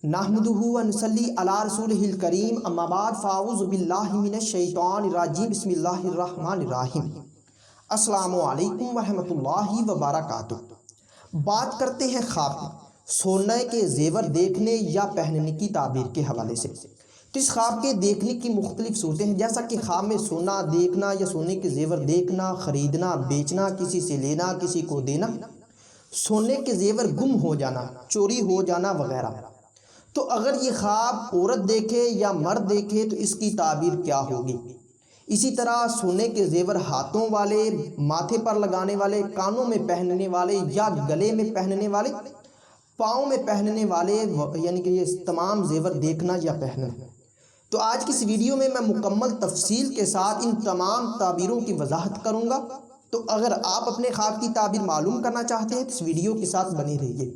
नहमदुहु व नुसल्ली अला रसूलिहिल करीम अम्मा बाद फ़ाऊज़ु बिल्लाहि मिनश शैतानिर रजीम बिस्मिल्लाहिर रहमानिर रहीम। अस्सलामु अलैकुम व रहमतुल्लाहि व बरकातुहू। बात करते हैं ख्वाब, सोने के जेवर देखने या पहनने की ताबीर के हवाले से। तो इस ख्वाब के देखने की मुख्तलिफ सूरतें हैं, जैसा कि ख्वाब में सोना देखना या सोने के जेवर देखना, ख़रीदना, बेचना, किसी से लेना, किसी को देना, सोने के जेवर गुम हो जाना, चोरी हो जाना वगैरह। तो अगर ये ख्वाब औरत देखे या मर्द देखे तो इसकी ताबीर क्या होगी। इसी तरह सोने के जेवर हाथों वाले, माथे पर लगाने वाले, कानों में पहनने वाले या गले में पहनने वाले, पाँव में पहनने वाले, यानी कि ये तमाम जेवर देखना या पहनना। तो आज की इस वीडियो में मैं मुकम्मल तफसील के साथ इन तमाम ताबीरों की वजाहत करूँगा। तो अगर आप अपने ख्वाब की ताबीर मालूम करना चाहते हैं तो इस वीडियो के साथ बने रहिए।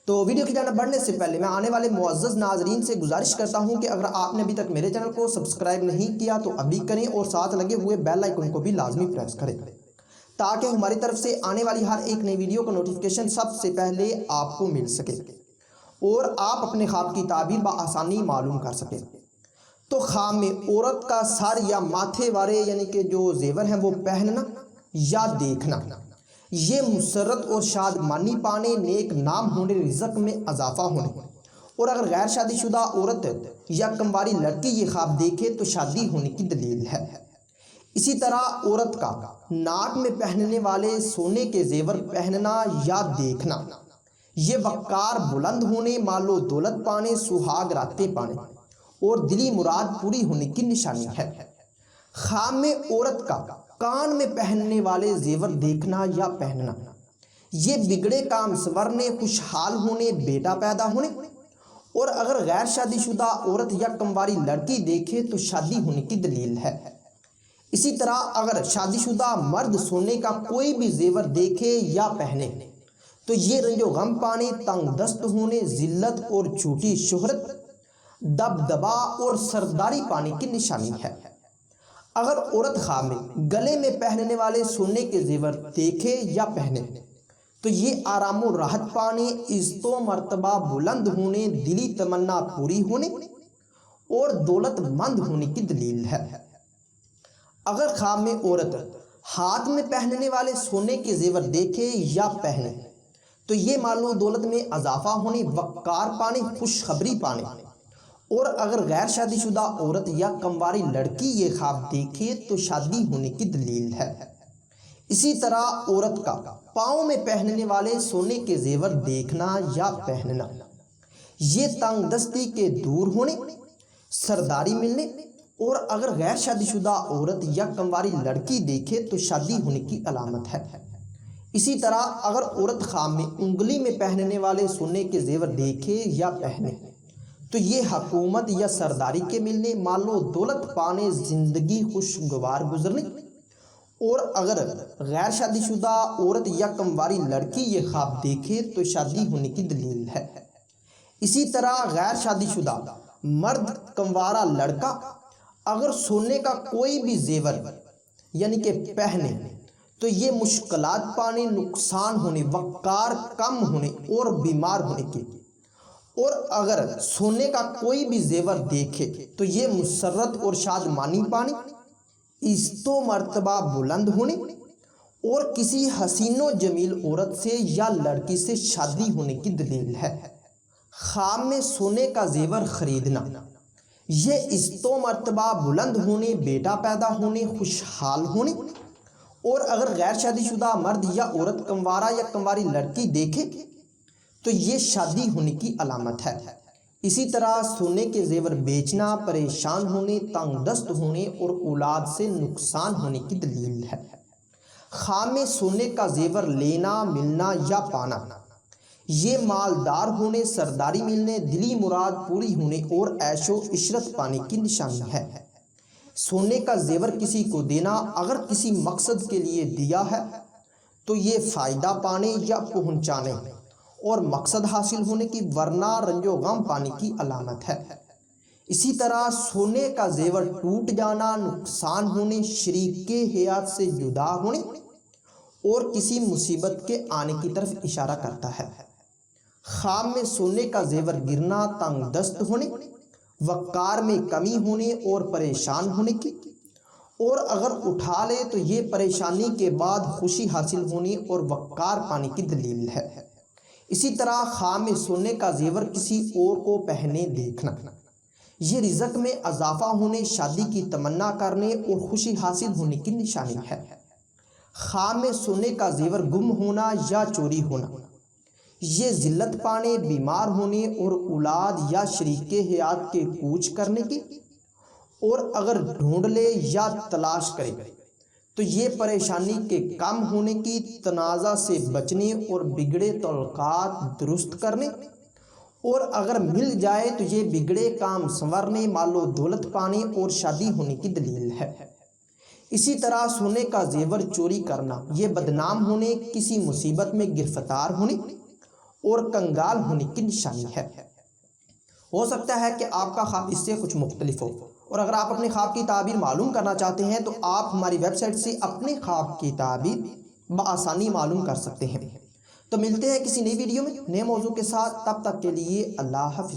तो वीडियो की जाना बढ़ने से पहले मैं आने वाले मुअज़्ज़ज़ नाज़रीन से गुजारिश करता हूं कि अगर आपने अभी तक मेरे चैनल को सब्सक्राइब नहीं किया तो अभी करें और साथ लगे हुए बेल आइकन को भी लाजमी प्रेस करें, ताकि हमारी तरफ से आने वाली हर एक नई वीडियो का नोटिफिकेशन सबसे पहले आपको मिल सके और आप अपने ख्वाब की ताबीर बआसानी मालूम कर सकें। तो ख्वाब में औरत का सर या माथे वाले यानी कि जो जेवर हैं वो पहनना या देखना, ये मुसरत और शादमानी पाने, नेक नाम होने, रिज़्क़ में इजाफा होने। और अगर गैर शादीशुदा औरत या कंवारी लड़की ये ख्वाब देखे तो शादी होने की दलील है। इसी तरह औरत का नाक में पहनने वाले सोने के जेवर पहनना या देखना, ये वक़ार बुलंद होने, मालो दौलत पाने, सुहाग रातें पाने और दिली मुराद पूरी होने की निशानी है। ख्वाब में औरत का कान में पहनने वाले जेवर देखना या पहनना, ये बिगड़े काम संवरने, खुशहाल होने, बेटा पैदा होने। और अगर गैर शादीशुदा औरत या कंवारी लड़की देखे तो शादी होने की दलील है। इसी तरह अगर शादीशुदा मर्द सोने का कोई भी जेवर देखे या पहने तो ये रंजो गम पाने, तंग दस्त होने, जिल्लत और झूठी शोहरत, दबदबा और सरदारी पाने की निशानी है। अगर औरत ख्वाब में गले में पहनने वाले सोने के जेवर देखे या पहने तो ये आराम और राहत पाने, इज़्ज़ो मर्तबा बुलंद होने, दिली तमन्ना पूरी होने और दौलतमंद होने की दलील है। अगर ख्वाब में औरत हाथ में पहनने वाले सोने के जेवर देखे या पहने तो ये मालो दौलत में इजाफा होने, वक़ार पाने, खुशखबरी पाने। और अगर गैर शादीशुदा औरत या कंवारी लड़की ये ख्वाब देखे तो शादी होने की दलील है। इसी तरह औरत का पाँव में पहनने वाले सोने के जेवर देखना या पहनना, ये तंग दस्ती के दूर होने, सरदारी मिलने। और अगर गैर शादीशुदा औरत या कंवारी लड़की देखे तो शादी होने की अलामत है। इसी तरह अगर औरत ख्वाब में उंगली में पहनने वाले सोने के जेवर देखे या पहने तो ये हुकूमत या सरदारी के मिलने, मालो दौलत पाने, ज़िंदगी खुशगवार गुजरने। और अगर गैर शादीशुदा औरत या कंवारी लड़की ये ख्वाब देखे तो शादी होने की दलील है। इसी तरह गैर शादीशुदा मर्द कंवारा लड़का अगर सोने का कोई भी जेवर यानी कि पहने तो ये मुश्किलात पाने, नुकसान होने, वक़ार कम होने और बीमार होने की। और अगर सोने का कोई भी जेवर देखे तो ये मुसर्रत और शादमानी पाने, इज़्ज़ो मर्तबा बुलंद होने और किसी हसीनो जमील औरत से या लड़की से शादी होने की दलील है। ख्वाब में सोने का जेवर खरीदना, ये इज़्ज़ो मर्तबा बुलंद होने, बेटा पैदा होने, खुशहाल होने। और अगर गैर शादीशुदा मर्द या औरत कंवारा या कंवारी लड़की देखे तो ये शादी होने की अलामत है। इसी तरह सोने के जेवर बेचना, परेशान होने, तंगदस्त होने और औलाद से नुकसान होने की दलील है। ख्वाब में सोने का जेवर लेना, मिलना या पाना, ये मालदार होने, सरदारी मिलने, दिली मुराद पूरी होने और ऐशो इशरत पाने की निशानी है। सोने का जेवर किसी को देना, अगर किसी मकसद के लिए दिया है तो ये फ़ायदा पाने या पहुँचाने और मकसद हासिल होने की, वरना रंजो गम पाने की अलामत है। इसी तरह सोने का जेवर टूट जाना, नुकसान होने, शरीके हयात से जुदा होने और किसी मुसीबत के आने की तरफ इशारा करता है। خواب میں سونے کا زیور گرنا تنگ دست ہونے، وقار میں کمی ہونے اور پریشان ہونے کی، اور اگر اٹھا لے تو یہ پریشانی کے بعد خوشی حاصل ہونے اور وقار پانے کی دلیل ہے۔ اسی طرح خواب میں سونے کا زیور کسی اور کو پہنے دیکھنا، یہ رزق میں اضافہ ہونے، شادی کی تمنا کرنے اور خوشی حاصل ہونے کی نشانی ہے۔ خواب میں سونے کا زیور گم ہونا یا چوری ہونا، یہ ذلت پانے، بیمار ہونے اور اولاد یا شریک حیات کے کوچ کرنے کی، اور اگر ڈھونڈ لے یا تلاش کرے تو یہ پریشانی کے کم ہونے کی، تنازع سے بچنے اور بگڑے تعلقات درست کرنے، اور اگر مل جائے تو یہ بگڑے کام سنورنے، مال و دولت پانے اور شادی ہونے کی دلیل ہے۔ اسی طرح سونے کا زیور چوری کرنا، یہ بدنام ہونے، کسی مصیبت میں گرفتار ہونے اور کنگال ہونے کی نشانی ہے۔ ہو سکتا ہے کہ آپ کا خواب اس سے کچھ مختلف ہو، اور اگر آپ اپنے خواب کی تعبیر معلوم کرنا چاہتے ہیں تو آپ ہماری ویب سائٹ سے اپنے خواب کی تعبیر بآسانی معلوم کر سکتے ہیں۔ تو ملتے ہیں کسی نئی ویڈیو میں نئے موضوع کے ساتھ، تب تک کے لیے اللہ حافظ۔